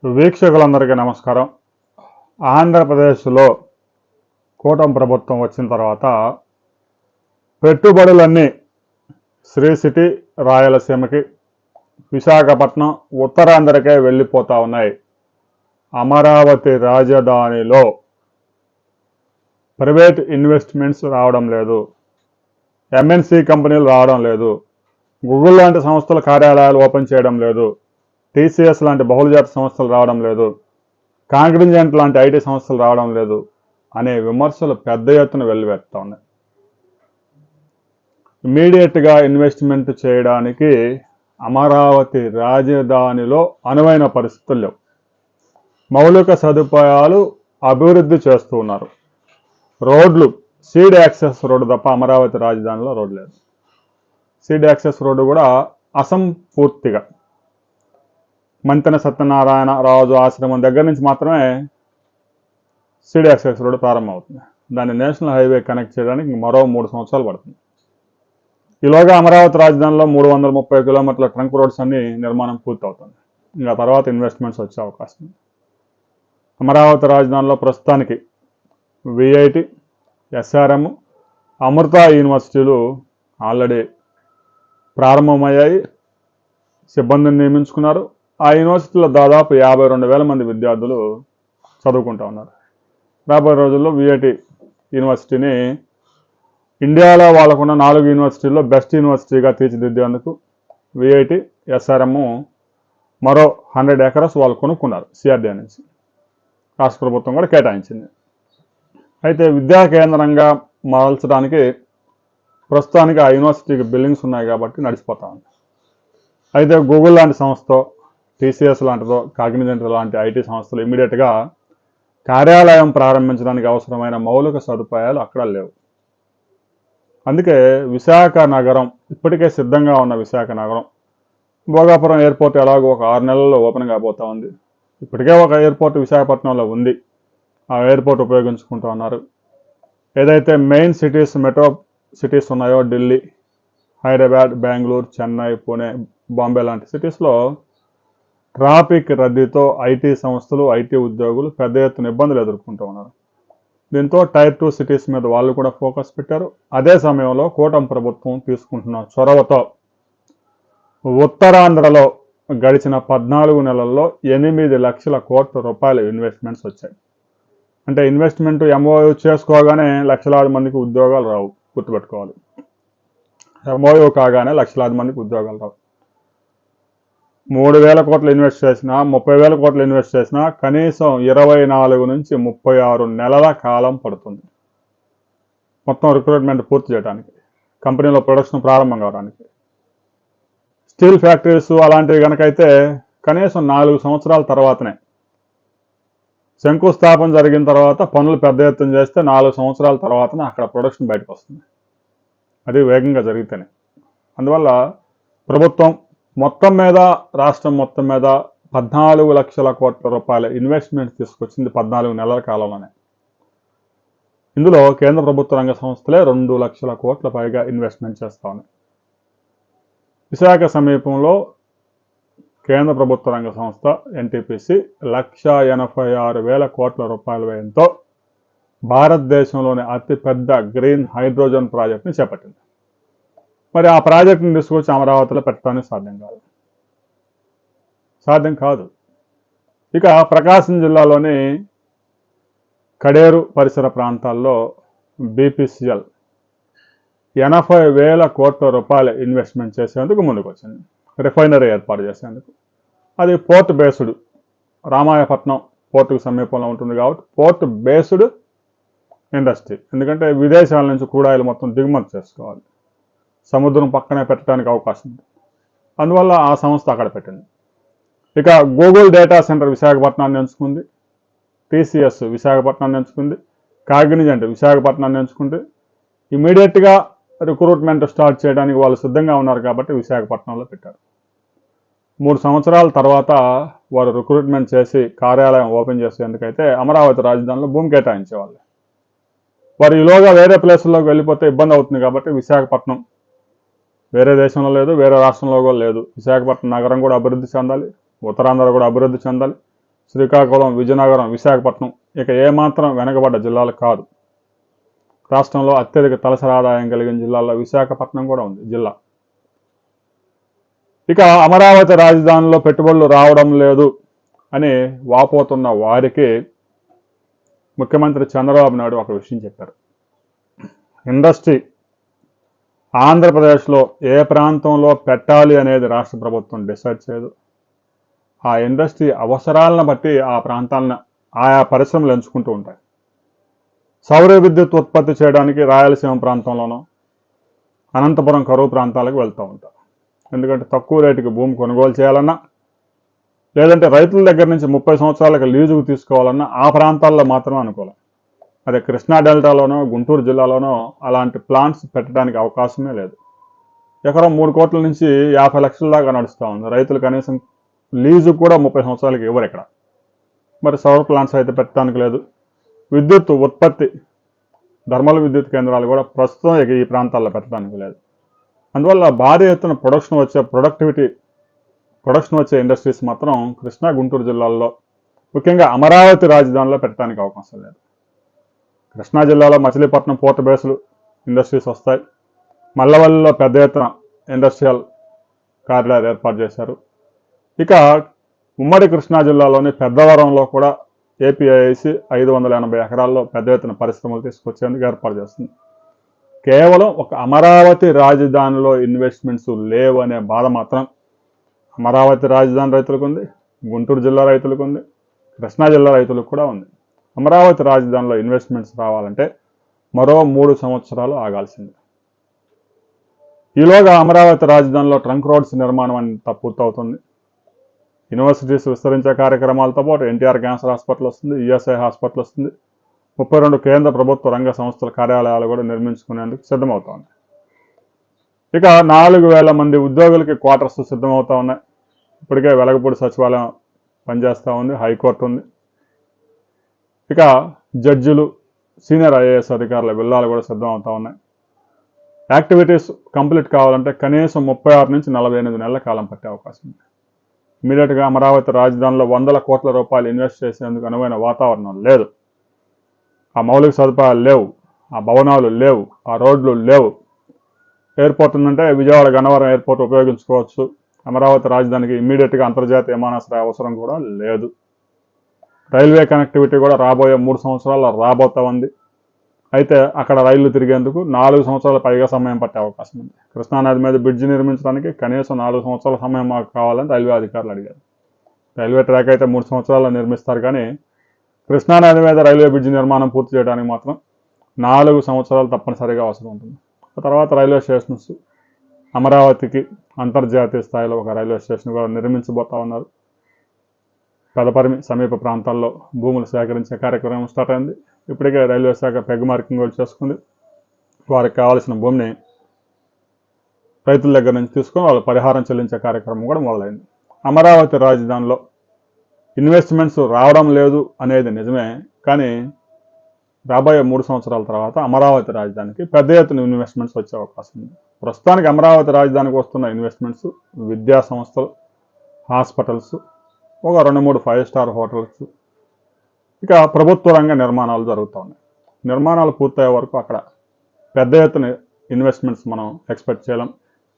వీక్షకులందరికీ నమస్కారం. ఆంధ్రప్రదేశ్లో కూటమి ప్రభుత్వం వచ్చిన తర్వాత పెట్టుబడులన్నీ శ్రీ సిటీ రాయలసీమకి, విశాఖపట్నం, ఉత్తరాంధ్రకే వెళ్ళిపోతూ ఉన్నాయి. అమరావతి రాజధానిలో ప్రైవేట్ ఇన్వెస్ట్మెంట్స్ రావడం లేదు, ఎంఎన్సి కంపెనీలు రావడం లేదు, గూగుల్ లాంటి సంస్థల కార్యాలయాలు ఓపెన్ చేయడం లేదు, టీసీఎస్ లాంటి బహుళజాతి సంస్థలు రావడం లేదు, కాంగ్రెంజెంట్ లాంటి ఐటీ సంస్థలు రావడం లేదు అనే విమర్శలు పెద్ద ఎత్తున వెల్లువెత్తా ఉన్నాయి. ఇమీడియట్గా ఇన్వెస్ట్మెంట్ చేయడానికి అమరావతి రాజధానిలో అనువైన పరిస్థితులు లేవు. మౌలిక సదుపాయాలు అభివృద్ధి చేస్తూ ఉన్నారు. రోడ్లు, సీడ్ యాక్సెస్ రోడ్డు తప్ప అమరావతి రాజధానిలో రోడ్డు లేదు. సీడ్ యాక్సెస్ రోడ్డు కూడా అసంపూర్తిగా మంతెన సత్యనారాయణ రాజు ఆశ్రమం దగ్గర నుంచి మాత్రమే సీడ్ యాక్సెస్ రోడ్డు ప్రారంభమవుతుంది. దాన్ని నేషనల్ హైవే కనెక్ట్ చేయడానికి మరో 3 సంవత్సరాలు పడుతుంది. ఈలోగా అమరావతి రాజధానిలో 330 కిలోమీటర్ల ట్రంక్ రోడ్స్ అన్ని నిర్మాణం పూర్తవుతుంది. ఇంకా తర్వాత ఇన్వెస్ట్మెంట్స్ వచ్చే అవకాశం ఉంది. అమరావతి రాజధానిలో ప్రస్తుతానికి విఐటి, ఎస్ఆర్ఎం, అమృత యూనివర్సిటీలు ఆల్రెడీ ప్రారంభమయ్యాయి, సిబ్బందిని నియమించుకున్నారు. ఆ యూనివర్సిటీలో దాదాపు 52,000 మంది విద్యార్థులు చదువుకుంటూ ఉన్నారు. రాబోయే రోజుల్లో విఐటి యూనివర్సిటీని ఇండియాలో వాళ్ళకున్న 4 యూనివర్సిటీల్లో బెస్ట్ యూనివర్సిటీగా తీర్చిదిద్దేందుకు విఐటి, ఎస్ఆర్ఎం మరో 100 ఎకరాస్ వాళ్ళు కొనుక్కున్నారు సిఆర్డీఏ నుంచి. రాష్ట్ర ప్రభుత్వం కూడా కేటాయించింది. అయితే విద్యా కేంద్రంగా మార్చడానికి ప్రస్తుతానికి ఆ యూనివర్సిటీకి బిల్డింగ్స్ ఉన్నాయి కాబట్టి నడిచిపోతా ఉంది. అయితే గూగుల్ లాంటి సంస్థ, టీసీఎస్ లాంటిదో, కాగ్నిజెంట్ లాంటి ఐటీ సంస్థలు ఇమీడియట్గా కార్యాలయం ప్రారంభించడానికి అవసరమైన మౌలిక సదుపాయాలు అక్కడ లేవు. అందుకే విశాఖ నగరం, ఇప్పటికే సిద్ధంగా ఉన్న విశాఖ నగరం, భోగాపురం ఎయిర్పోర్ట్ ఎలాగో ఒక 6 నెలల్లో ఓపెన్ కాబోతా ఉంది. ఇప్పటికే ఒక ఎయిర్పోర్ట్ విశాఖపట్నంలో ఉంది, ఆ ఎయిర్పోర్ట్ ఉపయోగించుకుంటూ ఉన్నారు. ఏదైతే మెయిన్ సిటీస్, మెట్రో సిటీస్ ఉన్నాయో, ఢిల్లీ, హైదరాబాద్, బెంగళూరు, చెన్నై, పూణే, బాంబే లాంటి సిటీస్లో ట్రాఫిక్ రద్దీతో ఐటీ సంస్థలు, ఐటీ ఉద్యోగులు పెద్ద ఎత్తున ఇబ్బందులు ఎదుర్కొంటూ ఉన్నారు. దీంతో టైర్ 2 సిటీస్ మీద వాళ్ళు కూడా ఫోకస్ పెట్టారు. అదే సమయంలో కూటమి ప్రభుత్వం తీసుకుంటున్న చొరవతో ఉత్తరాంధ్రలో గడిచిన 14 నెలల్లో 8 లక్షల కోట్ల రూపాయల ఇన్వెస్ట్మెంట్స్ వచ్చాయి. అంటే ఇన్వెస్ట్మెంట్ ఎంఓయూ చేసుకోగానే లక్షలాది మందికి ఉద్యోగాలు రావు, గుర్తుపెట్టుకోవాలి. ఎంఓయూ కాగానే లక్షలాది మందికి ఉద్యోగాలు రావు. 3,000 కోట్లు ఇన్వెస్ట్ చేసినా, 30,000 కోట్లు ఇన్వెస్ట్ చేసినా కనీసం 24 నుంచి 36 నెలల కాలం పడుతుంది మొత్తం రిక్రూట్మెంట్ పూర్తి చేయడానికి, కంపెనీలో ప్రొడక్షన్ ప్రారంభం కావడానికి. స్టీల్ ఫ్యాక్టరీస్ అలాంటివి కనుకైతే కనీసం 4 సంవత్సరాల తర్వాతనే, శంకుస్థాపన జరిగిన తర్వాత పనులు పెద్ద ఎత్తున చేస్తే 4 సంవత్సరాల తర్వాతనే అక్కడ ప్రొడక్షన్ బయటకు వస్తుంది. అది వేగంగా జరిగితేనే. అందువల్ల ప్రభుత్వం మొత్తం మీద, రాష్ట్రం మొత్తం మీద 14 లక్షల కోట్ల రూపాయల ఇన్వెస్ట్మెంట్ తీసుకొచ్చింది 14 నెలల కాలంలోనే. ఇందులో కేంద్ర ప్రభుత్వ రంగ సంస్థలే 2 లక్షల కోట్ల పైగా ఇన్వెస్ట్మెంట్ చేస్తా ఉన్నాయి. విశాఖ సమీపంలో కేంద్ర ప్రభుత్వ రంగ సంస్థ ఎన్టీపీసీ 1,86,000 కోట్ల రూపాయల వ్యయంతో భారతదేశంలోని అతిపెద్ద గ్రీన్ హైడ్రోజన్ ప్రాజెక్ట్ని చేపట్టింది. మరి ఆ ప్రాజెక్టుని తీసుకొచ్చి అమరావతిలో పెట్టడానికి సాధ్యం కాదు. ఇక ప్రకాశం జిల్లాలోని కడేరు పరిసర ప్రాంతాల్లో బీపీసీఎల్ 80,000 కోట్ల రూపాయల ఇన్వెస్ట్మెంట్ చేసేందుకు ముందుకు వచ్చింది, రిఫైనరీ ఏర్పాటు చేసేందుకు. అది పోర్ట్ బేస్డ్, రామాయపట్నం పోర్టుకు సమీపంలో ఉంటుంది కాబట్టి పోర్ట్ బేస్డ్ ఇండస్ట్రీ. ఎందుకంటే విదేశాల నుంచి క్రూడాయిల్ మొత్తం దిగుమతి చేసుకోవాలి, సముద్రం పక్కనే పెట్టడానికి అవకాశం ఉంది. అందువల్ల ఆ సంస్థ అక్కడ పెట్టింది. ఇక గూగుల్ డేటా సెంటర్ విశాఖపట్నాన్ని ఎంచుకుంది, టీసీఎస్ విశాఖపట్నాన్ని ఎంచుకుంది, కాగ్నిజెంట్ విశాఖపట్నాన్ని ఎంచుకుంది. ఇమీడియట్గా రిక్రూట్మెంట్ స్టార్ట్ చేయడానికి వాళ్ళు సిద్ధంగా ఉన్నారు కాబట్టి విశాఖపట్నంలో పెట్టారు. 3 సంవత్సరాల తర్వాత వారు రిక్రూట్మెంట్ చేసి కార్యాలయం ఓపెన్ చేసేందుకైతే అమరావతి రాజధానిలో భూమి కేటాయించేవాళ్ళు. వారు ఈలోగా వేరే ప్లేసుల్లోకి వెళ్ళిపోతే ఇబ్బంది అవుతుంది కాబట్టి విశాఖపట్నం వేరే దేశంలో లేదు, వేరే రాష్ట్రంలో కూడా లేదు. విశాఖపట్నం నగరం కూడా అభివృద్ధి చెందాలి, ఉత్తరాంధ్ర కూడా అభివృద్ధి చెందాలి. శ్రీకాకుళం, విజయనగరం, విశాఖపట్నం ఇక ఏమాత్రం వెనకబడ్డ జిల్లాలు కాదు. రాష్ట్రంలో అత్యధిక తలసరి ఆదాయం కలిగిన జిల్లాల్లో విశాఖపట్నం కూడా ఉంది జిల్లా. ఇక అమరావతి రాజధానిలో పెట్టుబడులు రావడం లేదు అని వాపోతున్న వారికి ముఖ్యమంత్రి చంద్రబాబు నాయుడు ఒక విషయం చెప్పారు. ఇండస్ట్రీ ఆంధ్రప్రదేశ్లో ఏ ప్రాంతంలో పెట్టాలి అనేది రాష్ట్ర ప్రభుత్వం డిసైడ్ చేయదు. ఆ ఇండస్ట్రీ అవసరాలను బట్టి ఆ ప్రాంతాలను ఆయా పరిశ్రమలు ఎంచుకుంటూ ఉంటాయి. సౌర విద్యుత్ ఉత్పత్తి చేయడానికి రాయలసీమ ప్రాంతంలోనూ అనంతపురం కరువు ప్రాంతాలకు వెళ్తూ ఉంటారు. ఎందుకంటే తక్కువ రేటుకి భూమి కొనుగోలు చేయాలన్నా, లేదంటే రైతుల దగ్గర నుంచి 30 సంవత్సరాలకు లీజుకు తీసుకోవాలన్నా ఆ ప్రాంతాల్లో మాత్రమే అనుకూలం. అదే కృష్ణా డెల్టాలోనో గుంటూరు జిల్లాలోనో అలాంటి ప్లాంట్స్ పెట్టడానికి అవకాశమే లేదు. ఎకరం 3 కోట్ల నుంచి 50 లక్షల దాకా నడుస్తూ ఉంది. రైతులు కనీసం లీజు కూడా 30 సంవత్సరాలకి ఇవ్వరు ఇక్కడ. మరి సౌర ప్లాంట్స్ అయితే పెట్టడానికి లేదు. విద్యుత్ ఉత్పత్తి థర్మల్ విద్యుత్ కేంద్రాలు కూడా ప్రస్తుతం ఈ ప్రాంతాల్లో పెట్టడానికి లేదు. అందువల్ల భారీ ఎత్తున ప్రొడక్షన్ వచ్చే ఇండస్ట్రీస్ మాత్రం కృష్ణా గుంటూరు జిల్లాల్లో ముఖ్యంగా అమరావతి రాజధానిలో పెట్టడానికి అవకాశం లేదు. కృష్ణా జిల్లాలో మచిలీపట్నం పోర్ట్ బేస్లు ఇండస్ట్రీస్ వస్తాయి. మల్లవల్లిలో పెద్ద ఎత్తున ఇండస్ట్రియల్ కారిడార్ ఏర్పాటు చేశారు. ఇక ఉమ్మడి కృష్ణా జిల్లాలోని పెద్దవరంలో కూడా ఏపీఐఐసి 580 ఎకరాల్లో పెద్ద ఎత్తున పరిశ్రమలు తీసుకొచ్చేందుకు ఏర్పాటు చేస్తుంది. కేవలం ఒక అమరావతి రాజధానిలో ఇన్వెస్ట్మెంట్స్ లేవు అనే బాధ మాత్రం అమరావతి రాజధాని రైతులకు ఉంది, గుంటూరు జిల్లా రైతులకు ఉంది, కృష్ణా జిల్లా రైతులకు కూడా ఉంది. అమరావతి రాజధానిలో ఇన్వెస్ట్మెంట్స్ రావాలంటే మరో 3 సంవత్సరాలు ఆగాల్సిందే. ఈలోగా అమరావతి రాజధానిలో ట్రంక్ రోడ్స్ నిర్మాణం అంతా పూర్తవుతుంది. యూనివర్సిటీస్ విస్తరించే కార్యక్రమాలతో పాటు ఎన్టీఆర్ క్యాన్సర్ హాస్పిటల్ వస్తుంది, ఈఎస్ఐ హాస్పిటల్ వస్తుంది. 32 కేంద్ర ప్రభుత్వ రంగ సంస్థల కార్యాలయాలు కూడా నిర్మించుకునేందుకు సిద్ధమవుతోంది. ఇక 4,000 మంది ఉద్యోగులకి క్వార్టర్స్ సిద్ధమవుతా ఉన్నాయి. ఇప్పటికే వెలగపూడి సచివాలయం పనిచేస్తూ ఉంది, హైకోర్టు ఉంది. ఇక జడ్జిలు, సీనియర్ ఐఏఎస్ అధికారుల విల్లాలు కూడా సిద్ధమవుతా ఉన్నాయి. యాక్టివిటీస్ కంప్లీట్ కావాలంటే కనీసం 36 నుంచి 48 నెలల కాలం పట్టే అవకాశం ఉంది. ఇమీడియట్గా అమరావతి రాజధానిలో 100 కోట్ల రూపాయలు ఇన్వెస్ట్ చేసేందుకు అనువైన వాతావరణం లేదు. ఆ మౌలిక సదుపాయాలు లేవు, ఆ భవనాలు లేవు, ఆ రోడ్లు లేవు. ఎయిర్పోర్ట్ ఉందంటే విజయవాడ గన్నవరం ఎయిర్పోర్ట్ ఉపయోగించుకోవచ్చు. అమరావతి రాజధానికి ఇమీడియట్గా అంతర్జాతీయ విమానాశ్రయ అవసరం కూడా లేదు. రైల్వే కనెక్టివిటీ కూడా రాబోయే 3 సంవత్సరాల్లో రాబోతా ఉంది. అయితే అక్కడ రైళ్లు తిరిగేందుకు 4 సంవత్సరాల పైగా సమయం పట్టే అవకాశం ఉంది. కృష్ణానది మీద బ్రిడ్జి నిర్మించడానికి కనీసం 4 సంవత్సరాల సమయం మాకు కావాలని రైల్వే అధికారులు అడిగారు. రైల్వే ట్రాక్ అయితే 3 సంవత్సరాల్లో నిర్మిస్తారు, కానీ కృష్ణానది మీద రైల్వే బ్రిడ్జి నిర్మాణం పూర్తి చేయడానికి మాత్రం 4 సంవత్సరాలు తప్పనిసరిగా అవసరం ఉంటుంది. ఆ తర్వాత రైల్వే స్టేషన్స్, అమరావతికి అంతర్జాతీయ స్థాయిలో ఒక రైల్వే స్టేషన్ కూడా నిర్మించబోతా ఉన్నారు. పెదపరిమి సమీప ప్రాంతాల్లో భూములు సేకరించే కార్యక్రమం స్టార్ట్ అయింది. ఇప్పటికే రైల్వే శాఖ పెగ్ మార్కింగ్ కూడా చేసుకుంది. వారికి కావాల్సిన భూమిని రైతుల దగ్గర నుంచి తీసుకొని వాళ్ళు పరిహారం చెల్లించే కార్యక్రమం కూడా మొదలైంది. అమరావతి రాజధానిలో ఇన్వెస్ట్మెంట్స్ రావడం లేదు అనేది నిజమే, కానీ రాబోయే 3 సంవత్సరాల తర్వాత అమరావతి రాజధానికి పెద్ద ఎత్తున ఇన్వెస్ట్మెంట్స్ వచ్చే అవకాశం ఉంది. ప్రస్తుతానికి అమరావతి రాజధానికి వస్తున్న ఇన్వెస్ట్మెంట్స్ విద్యా సంస్థలు, హాస్పిటల్స్, ఒక 2-3 5 స్టార్ హోటల్స్, ఇక ప్రభుత్వ రంగ నిర్మాణాలు జరుగుతూ ఉన్నాయి. నిర్మాణాలు పూర్తయ్యే వరకు అక్కడ పెద్ద ఎత్తున ఇన్వెస్ట్మెంట్స్ మనం ఎక్స్పెక్ట్ చేయలేం.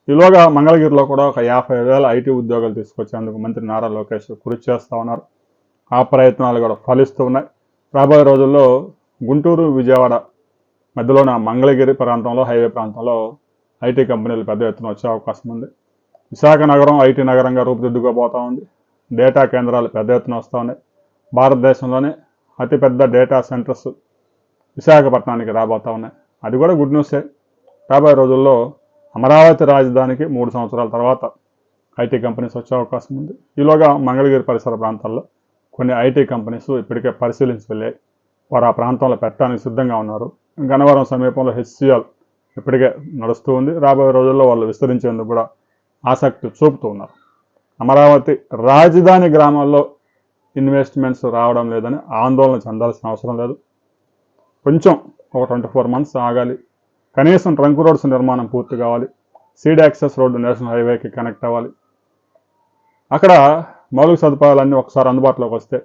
ఈలోగా మంగళగిరిలో కూడా ఒక 50,000 ఐటీ ఉద్యోగాలు తీసుకొచ్చేందుకు మంత్రి నారా లోకేష్ కృషి చేస్తూ ఉన్నారు. ఆ ప్రయత్నాలు కూడా ఫలిస్తూ ఉన్నాయి. రాబోయే రోజుల్లో గుంటూరు, విజయవాడ మధ్యలోన మంగళగిరి ప్రాంతంలో, హైవే ప్రాంతంలో ఐటీ కంపెనీలు పెద్ద ఎత్తున వచ్చే అవకాశం ఉంది. విశాఖ నగరం ఐటీ నగరంగా రూపుదిద్దుకోబోతూ ఉంది. డేటా కేంద్రాలు పెద్ద ఎత్తున వస్తూ ఉన్నాయి. భారతదేశంలోనే అతిపెద్ద డేటా సెంటర్స్ విశాఖపట్నానికి రాబోతూ ఉన్నాయి. అది కూడా గుడ్ న్యూసే. రాబోయే రోజుల్లో అమరావతి రాజధానికి 3 సంవత్సరాల తర్వాత ఐటీ కంపెనీస్ వచ్చే అవకాశం ఉంది. ఈలోగా మంగళగిరి పరిసర ప్రాంతాల్లో కొన్ని ఐటీ కంపెనీస్ ఇప్పటికే పరిశీలించి వెళ్ళాయి. వారు ఆ ప్రాంతంలో పెట్టడానికి సిద్ధంగా ఉన్నారు. గన్నవరం సమీపంలో హెచ్సిఎల్ ఇప్పటికే నడుస్తూ ఉంది. రాబోయే రోజుల్లో వాళ్ళు విస్తరించేందుకు కూడా ఆసక్తి చూపుతూ ఉన్నారు. అమరావతి రాజధాని గ్రామాల్లో ఇన్వెస్ట్మెంట్స్ రావడం లేదని ఆందోళన చెందాల్సిన అవసరం లేదు. కొంచెం ఒక 24 మంత్స్ ఆగాలి. కనీసం ట్రంక్ రోడ్స్ నిర్మాణం పూర్తి కావాలి. సీడ్ యాక్సెస్ రోడ్డు నేషనల్ హైవేకి కనెక్ట్ అవ్వాలి. అక్కడ మౌలిక సదుపాయాలన్నీ ఒకసారి అందుబాటులోకి వస్తే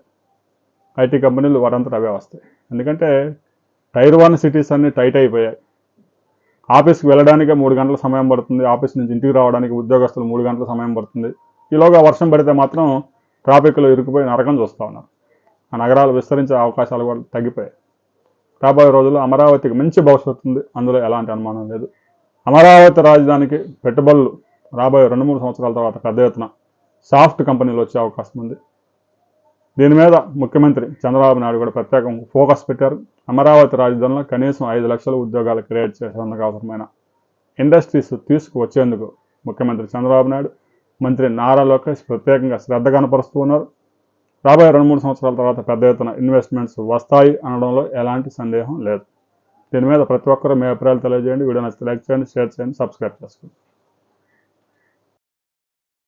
ఐటీ కంపెనీలు వారంతా అవే వస్తాయి. ఎందుకంటే టైర్ 1 సిటీస్ అన్నీ టైట్ అయిపోయాయి. ఆఫీస్కి వెళ్ళడానికే 3 గంటల సమయం పడుతుంది. ఆఫీస్ నుంచి ఇంటికి రావడానికి ఉద్యోగస్తులు 3 గంటల సమయం పడుతుంది. ఈలోగా వర్షం పడితే మాత్రం ట్రాఫిక్లో ఇరుక్కుపోయి నరకం చూస్తూ ఉన్నారు. ఆ నగరాలు విస్తరించే అవకాశాలు కూడా తగ్గిపోయాయి. రాబోయే రోజుల్లో అమరావతికి మంచి భవిష్యత్తు ఉంది, అందులో ఎలాంటి అనుమానం లేదు. అమరావతి రాజధానికి పెట్టుబడులు రాబోయే 2-3 సంవత్సరాల తర్వాత పెద్ద ఎత్తున సాఫ్ట్ కంపెనీలు వచ్చే అవకాశం ఉంది. దీని మీద ముఖ్యమంత్రి చంద్రబాబు నాయుడు కూడా ప్రత్యేకం ఫోకస్ పెట్టారు. అమరావతి రాజధానిలో కనీసం 5 లక్షల ఉద్యోగాలు క్రియేట్ చేసేందుకు అవసరమైన ఇండస్ట్రీస్ తీసుకువచ్చేందుకు ముఖ్యమంత్రి చంద్రబాబు నాయుడు, మంత్రి నారా లోకేష్ ప్రత్యేకంగా శ్రద్ధ కనపరుస్తూ ఉన్నారు. రాబోయే 2-3 సంవత్సరాల తర్వాత పెద్ద ఎత్తున ఇన్వెస్ట్మెంట్స్ వస్తాయి అనడంలో ఎలాంటి సందేహం లేదు. దీని మీద ప్రతి ఒక్కరూ మీ అభిప్రాయాలు తెలియజేయండి. వీడియో నచ్చితే లైక్ చేయండి, షేర్ చేయండి, సబ్స్క్రైబ్ చేసుకోండి.